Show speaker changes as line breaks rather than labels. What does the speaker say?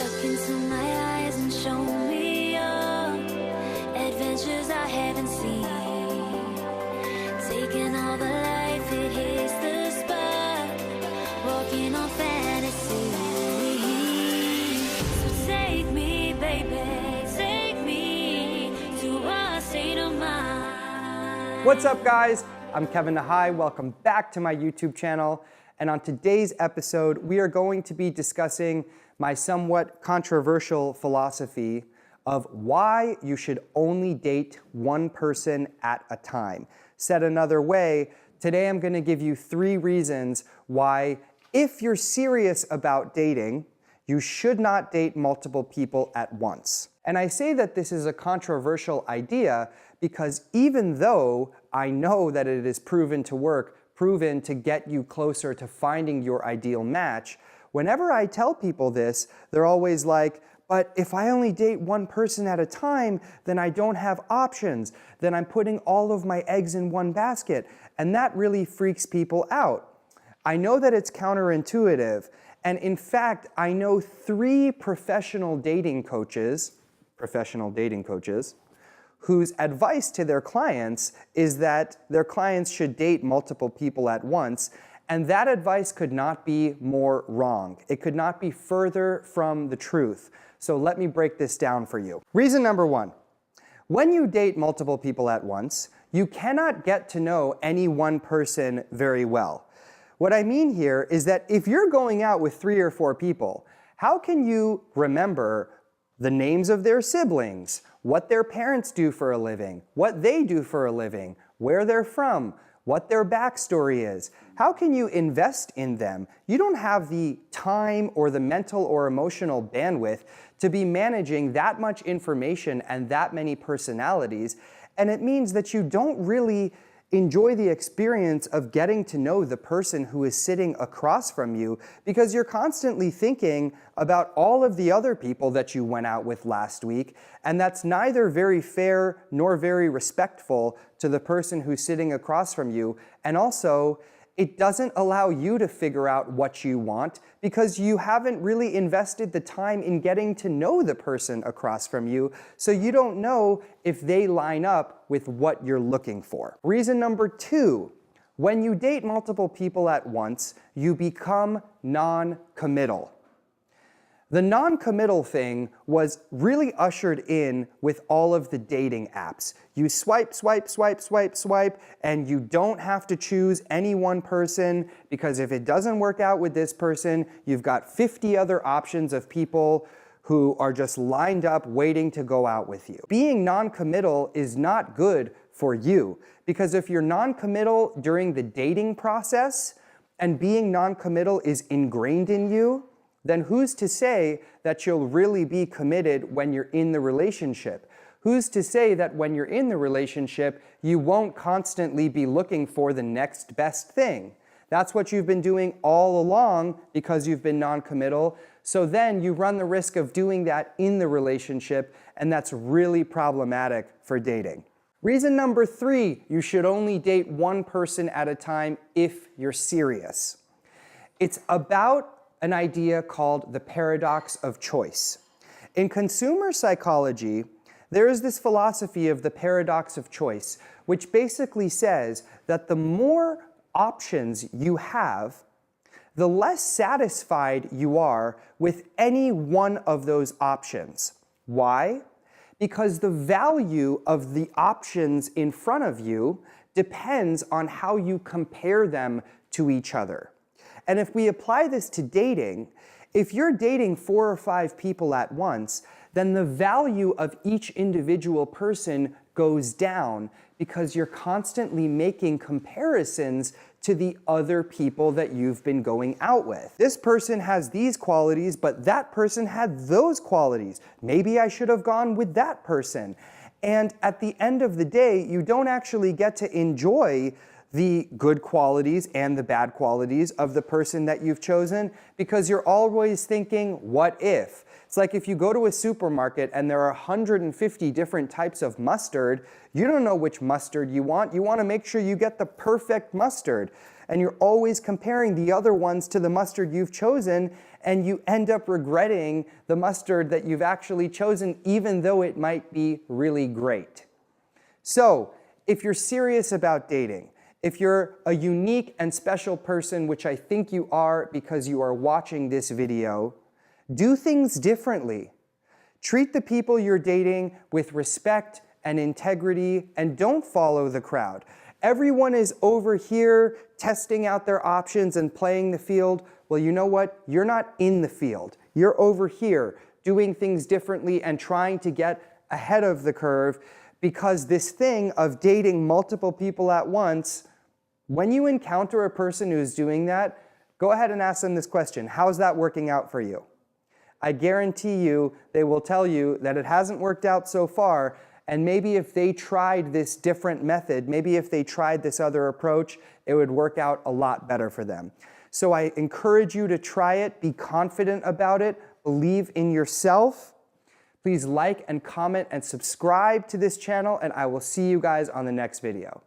Look into my eyes and show me adventures I haven't seen. Taking all the life, it hits the spot. Walking on fantasy. So take me, baby, take me to a state of mind.
What's up, guys? I'm Kevin Nahai. Welcome back to my YouTube channel. And on today's episode, we are going to be discussing my somewhat controversial philosophy of why you should only date one person at a time. Said another way, today I'm going to give you 3 reasons why, if you're serious about dating, you should not date multiple people at once. And I say that this is a controversial idea because even though I know that it is proven to work, proven to get you closer to finding your ideal match, whenever I tell people this, they're always like, but if I only date one person at a time, then I don't have options. Then I'm putting all of my eggs in one basket. And that really freaks people out. I know that it's counterintuitive. And in fact, I know 3 professional dating coaches, whose advice to their clients is that their clients should date multiple people at once, and that advice could not be more wrong. It could not be further from the truth. So let me break this down for you. Reason number 1, when you date multiple people at once, you cannot get to know any one person very well. What I mean here is that if you're going out with 3 or 4 people, how can you remember the names of their siblings, what their parents do for a living, what they do for a living, where they're from, what their backstory is? How can you invest in them? You don't have the time or the mental or emotional bandwidth to be managing that much information and that many personalities, and it means that you don't really enjoy the experience of getting to know the person who is sitting across from you because you're constantly thinking about all of the other people that you went out with last week, and that's neither very fair nor very respectful to the person who's sitting across from you. And also, it doesn't allow you to figure out what you want because you haven't really invested the time in getting to know the person across from you, so you don't know if they line up with what you're looking for. Reason number 2, when you date multiple people at once, you become non-committal. The non-committal thing was really ushered in with all of the dating apps. You swipe, swipe, swipe, swipe, swipe, and you don't have to choose any one person because if it doesn't work out with this person, you've got 50 other options of people who are just lined up waiting to go out with you. Being non-committal is not good for you because if you're non-committal during the dating process and being non-committal is ingrained in you, then who's to say that you'll really be committed when you're in the relationship? Who's to say that when you're in the relationship, you won't constantly be looking for the next best thing? That's what you've been doing all along because you've been non-committal. So then you run the risk of doing that in the relationship, and that's really problematic for dating. Reason number 3, you should only date one person at a time if you're serious. It's about an idea called the paradox of choice. In consumer psychology, there is this philosophy of the paradox of choice, which basically says that the more options you have, the less satisfied you are with any one of those options. Why? Because the value of the options in front of you depends on how you compare them to each other. And if we apply this to dating, if you're dating 4 or 5 people at once, then the value of each individual person goes down because you're constantly making comparisons to the other people that you've been going out with. This person has these qualities, but that person had those qualities. Maybe I should have gone with that person. And at the end of the day, you don't actually get to enjoy the good qualities and the bad qualities of the person that you've chosen because you're always thinking, what if? It's like if you go to a supermarket and there are 150 different types of mustard, you don't know which mustard you want. You want to make sure you get the perfect mustard. and you're always comparing the other ones to the mustard you've chosen, and you end up regretting the mustard that you've actually chosen, even though it might be really great. So, if you're serious about dating, if you're a unique and special person, which I think you are because you are watching this video, do things differently. Treat the people you're dating with respect and integrity, and don't follow the crowd. Everyone is over here testing out their options and playing the field. Well, you know what? You're not in the field. You're over here doing things differently and trying to get ahead of the curve, because this thing of dating multiple people at once, when you encounter a person who's doing that, go ahead and ask them this question: how's that working out for you? I guarantee you they will tell you that it hasn't worked out so far, and maybe if they tried this different method, maybe if they tried this other approach, it would work out a lot better for them. So I encourage you to try it, be confident about it, believe in yourself. Please like and comment and subscribe to this channel, and I will see you guys on the next video.